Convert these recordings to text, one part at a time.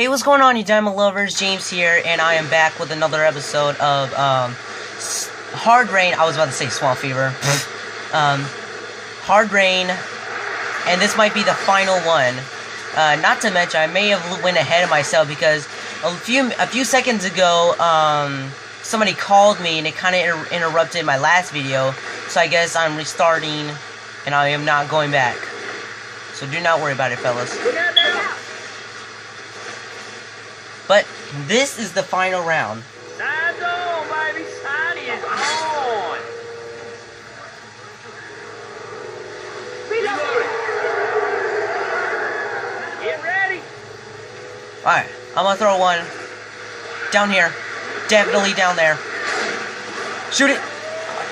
Hey, what's going on, you Diamond lovers? James here, and I am back with another episode of Hard Rain. I was about to say Swamp Fever. Hard Rain, and this might be the final one. Not to mention, I may have went ahead of myself because a few seconds ago, somebody called me and it kind of interrupted my last video. So I guess I'm restarting, and I am not going back. So do not worry about it, fellas. But this is the final round. Sign's on, baby. Sign is on. Reloading. Get ready. Alright, I'm gonna throw one down here. Definitely down there. Shoot it!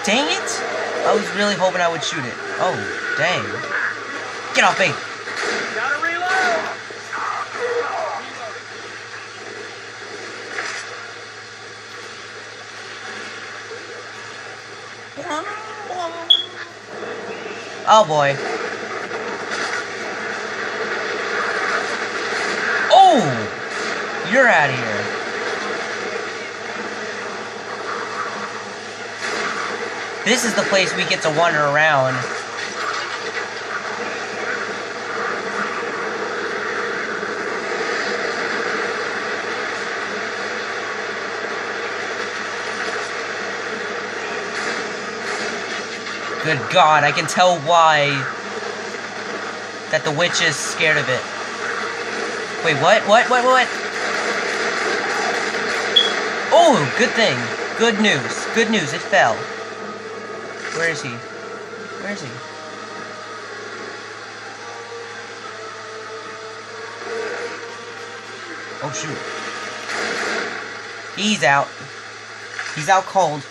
Dang it! I was really hoping I would shoot it. Oh, dang. Get off me! Gotta reload. Oh boy. Oh! You're out of here. This is the place we get to wander around. Good God, I can tell why that the witch is scared of it. Wait, what? What? Oh, good thing. Good news. Good news, it fell. Where is he? Where is he? Oh, shoot. He's out. He's out cold.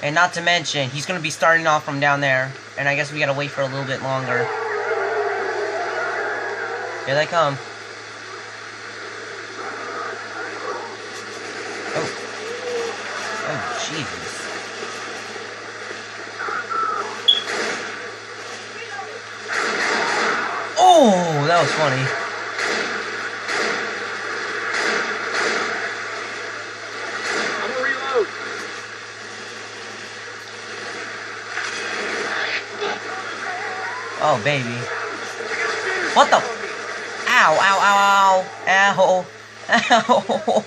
And not to mention, he's going to be starting off from down there. And I guess we got to wait for a little bit longer. Here they come. Oh. Oh, Jesus. Oh, that was funny. I'm gonna reload. Oh, baby. What the? Ow, ow, ow, ow. Ow. Ow.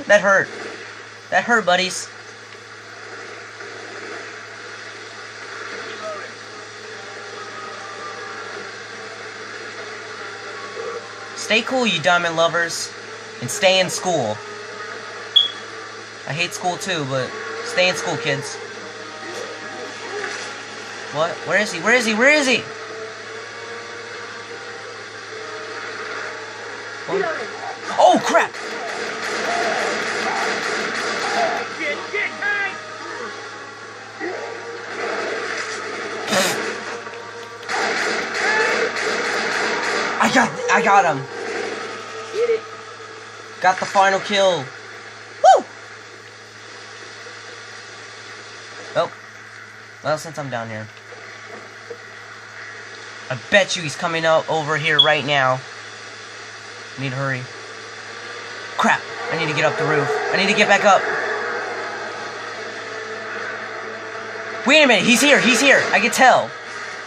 That hurt. That hurt, buddies. Stay cool, you diamond lovers. And stay in school. I hate school too, but stay in school, kids. What? Where is he? Where is he? Where is he? What? Oh, crap! Get tight. I got him. Get it. Got the final kill. Woo! Oh. Well, since I'm down here. I bet you he's coming out over here right now. I need to hurry. Crap! I need to get up the roof. I need to get back up. Wait a minute, he's here, he's here. I can tell.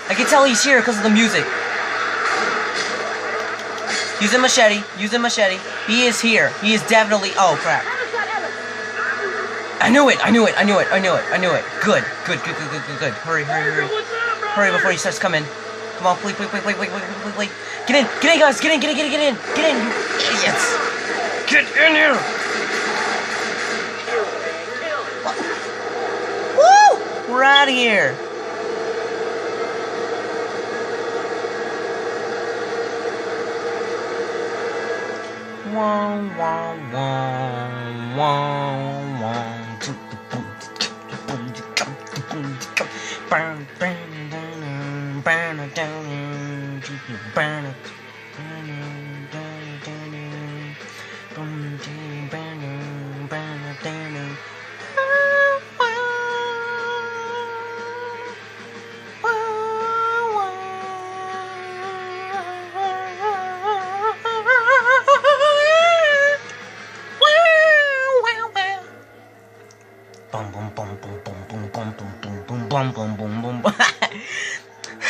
I can tell he's here because of the music. Use a machete. Use a machete. He is here. He is definitely... Oh, crap. I knew it. I knew it. I knew it. I knew it. I knew it. Good. Good. Good. Good. Good. Good. Good. Hurry. Hurry. Hurry. What's up, bro? Hurry before he starts coming. Come on. Please. Please. Please. Please. Please. Please. Please. Get in. Get in, guys. Get in. Get in. Get in. Get in. Get in. You idiots. Get in here. Woo! We're out of here. Wow, wow, wow, wow, wow.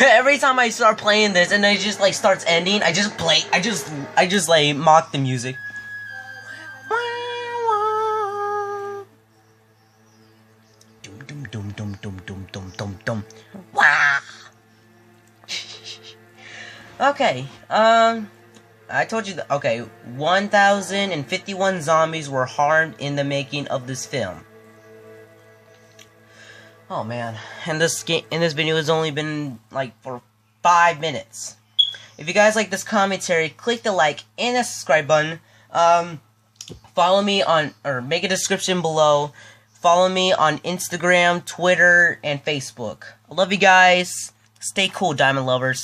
Every time I start playing this and it just like starts ending, I just like mock the music. Dum dum dum dum dum dum dum dum. Wah. Okay, I told you that, okay, 1,051 zombies were harmed in the making of this film. Oh man, and this video has only been like for 5 minutes. If you guys like this commentary, click the like and the subscribe button. Follow me on, or make a description below. Follow me on Instagram, Twitter, and Facebook. I love you guys. Stay cool, Diamond Lovers.